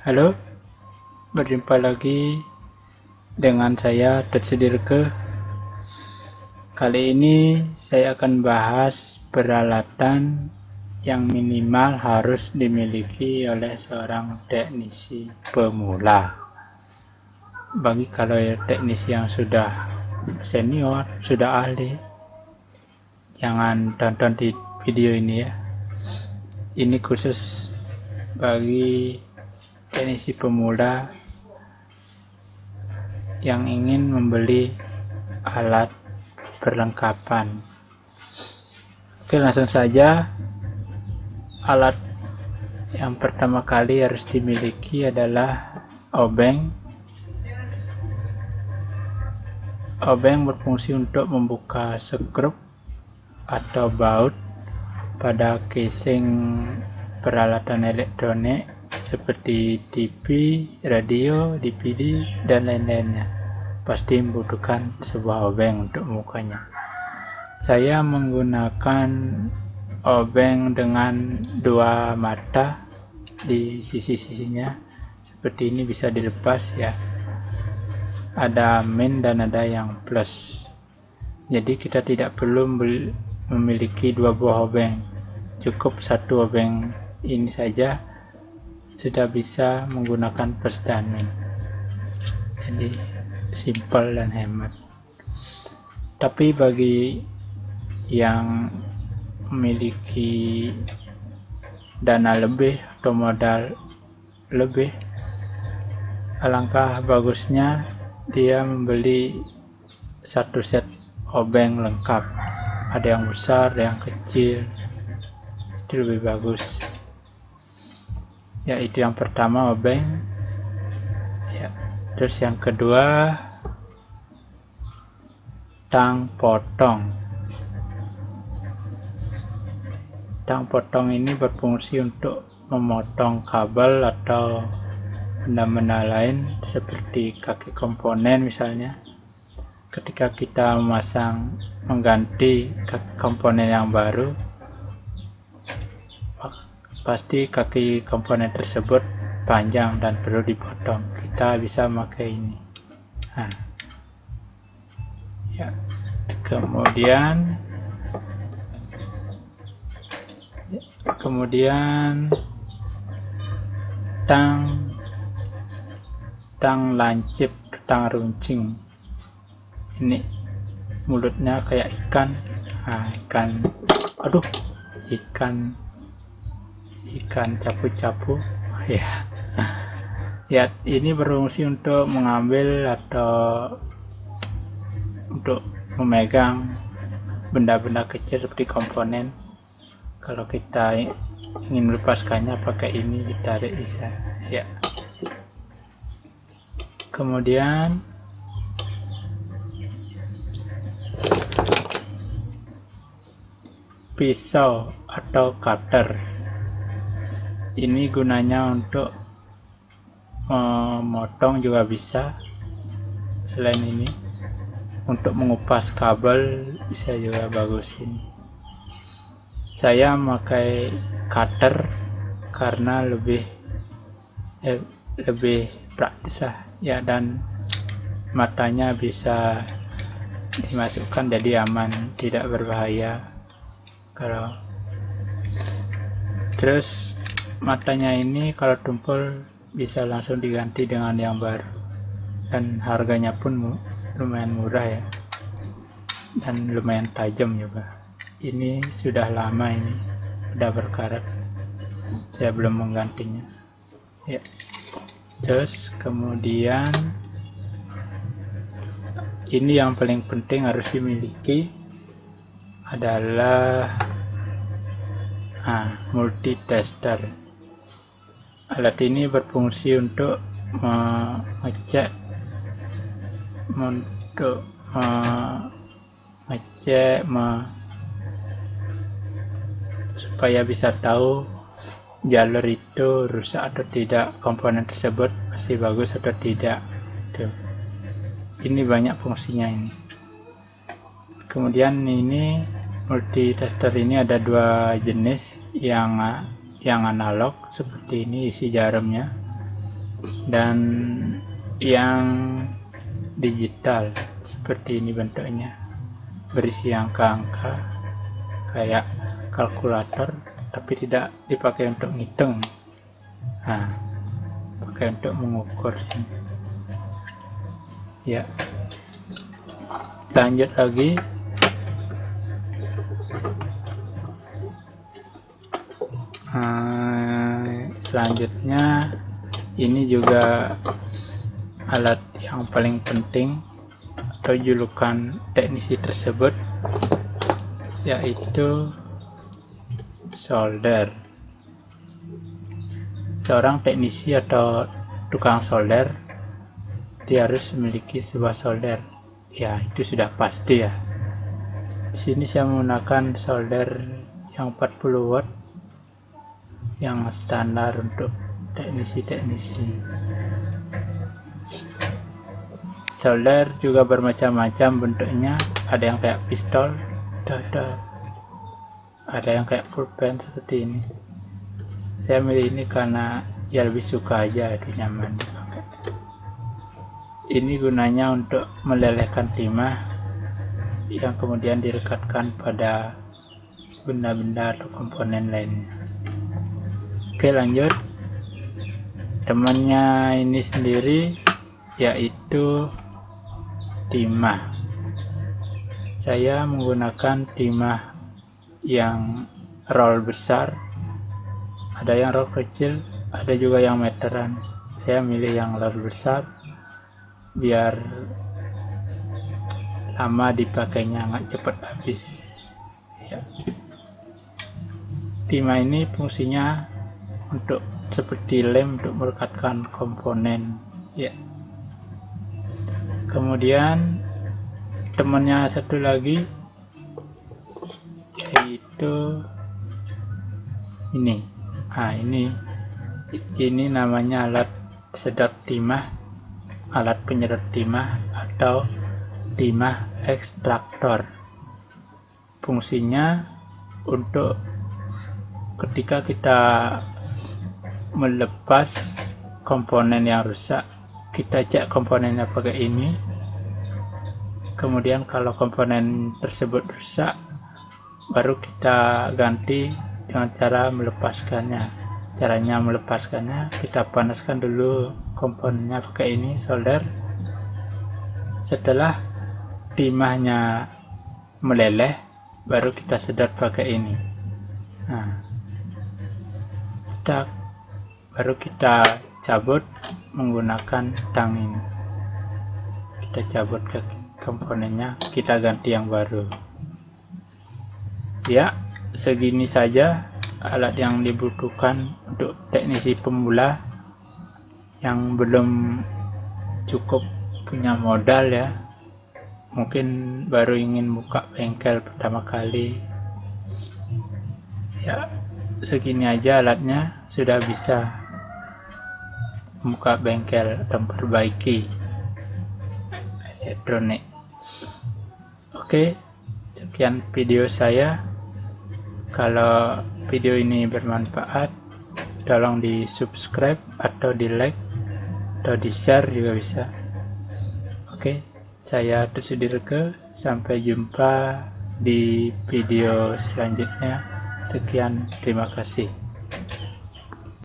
Halo, berjumpa lagi dengan saya Tetsudirke. Kali ini saya akan bahas peralatan yang minimal harus dimiliki oleh seorang teknisi pemula. Bagi kalau teknisi yang sudah senior, sudah ahli, jangan tonton di video ini ya. Ini khusus bagi teknisi pemula yang ingin membeli alat perlengkapan. Oke, langsung saja. Alat yang pertama kali harus dimiliki adalah obeng. Obeng berfungsi untuk membuka skrup atau baut pada casing peralatan elektronik seperti TV, radio, DVD, dan lain-lainnya. Pasti membutuhkan sebuah obeng untuk membukanya. Saya menggunakan obeng dengan dua mata di sisi-sisinya. Seperti ini, bisa dilepas ya. Ada min dan ada yang plus. Jadi kita tidak perlu memiliki dua buah obeng. Cukup satu obeng ini saja sudah bisa menggunakan plus dan min. Jadi simple dan hemat. Tapi bagi yang memiliki dana lebih atau modal lebih, alangkah bagusnya dia membeli satu set obeng lengkap. Ada yang besar, ada yang kecil, itu lebih bagus. Yaitu yang pertama obeng ya. Terus yang kedua, tang potong. Tang potong ini berfungsi untuk memotong kabel atau benda-benda lain seperti kaki komponen misalnya. Ketika kita mengganti kaki komponen yang baru, pasti kaki komponen tersebut panjang dan perlu dipotong. Kita bisa memakai ini. Nah, ya. Kemudian tang lancip, tang runcing. Ini mulutnya kayak ikan. Nah, ikan capu-capu ya. Ya, ini berfungsi untuk mengambil atau untuk memegang benda-benda kecil seperti komponen. Kalau kita ingin melepaskannya pakai ini, ditarik bisa ya. Kemudian pisau atau cutter. Ini gunanya untuk memotong juga bisa. Selain ini, untuk mengupas kabel bisa juga bagus ini. Saya memakai cutter karena lebih praktis lah ya, dan matanya bisa dimasukkan jadi aman, tidak berbahaya. Terus matanya ini kalau tumpul bisa langsung diganti dengan yang baru, dan harganya pun lumayan murah ya, dan lumayan tajam juga. Ini sudah lama, ini udah berkarat, saya belum menggantinya ya. Terus kemudian ini yang paling penting harus dimiliki adalah multitester. Alat ini berfungsi untuk mengecek supaya bisa tahu jalur itu rusak atau tidak, komponen tersebut masih bagus atau tidak. Ini banyak fungsinya ini. Kemudian ini multitester ini ada dua jenis, yang yang analog seperti ini isi jarumnya, dan yang digital seperti ini bentuknya, berisi angka-angka kayak kalkulator tapi tidak dipakai untuk ngitung, nah pakai untuk mengukur ya. Lanjut lagi, selanjutnya ini juga alat yang paling penting atau julukan teknisi tersebut, yaitu solder. Seorang teknisi atau tukang solder dia harus memiliki sebuah solder, ya itu sudah pasti ya. Di sini saya menggunakan solder yang 40 watt yang standar untuk teknisi-teknisi. Solder juga bermacam-macam bentuknya, ada yang kayak pistol, ada yang kayak pulpen seperti ini. Saya milih ini karena ya lebih suka aja, itu nyaman dipakai. Ini gunanya untuk melelehkan timah yang kemudian direkatkan pada benda-benda atau komponen lainnya. Oke, lanjut. Temannya ini sendiri yaitu timah. Saya menggunakan timah yang roll besar, ada yang roll kecil, ada juga yang meteran. Saya milih yang roll besar biar lama dipakainya, nggak cepat habis ya. Timah ini fungsinya untuk seperti lem untuk merekatkan komponen ya. Kemudian temannya satu lagi yaitu ini. Ini namanya alat sedot timah, alat penyedot timah atau timah ekstraktor. Fungsinya untuk ketika kita melepas komponen yang rusak, kita cek komponennya pakai ini. Kemudian kalau komponen tersebut rusak, baru kita ganti dengan cara melepaskannya. Caranya melepaskannya, kita panaskan dulu komponennya pakai ini, solder. Setelah timahnya meleleh, baru kita sedot pakai ini. Nah, baru kita cabut menggunakan tang ini. Kita cabut ke komponennya, kita ganti yang baru ya. Segini saja alat yang dibutuhkan untuk teknisi pemula yang belum cukup punya modal ya, mungkin baru ingin buka bengkel pertama kali ya. Segini aja alatnya sudah bisa buka bengkel atau memperbaiki elektronik. Oke, sekian video saya. Kalau video ini bermanfaat, tolong di subscribe atau di like atau di share juga bisa. Oke, saya Tusudirke, sampai jumpa di video selanjutnya. Sekian, terima kasih.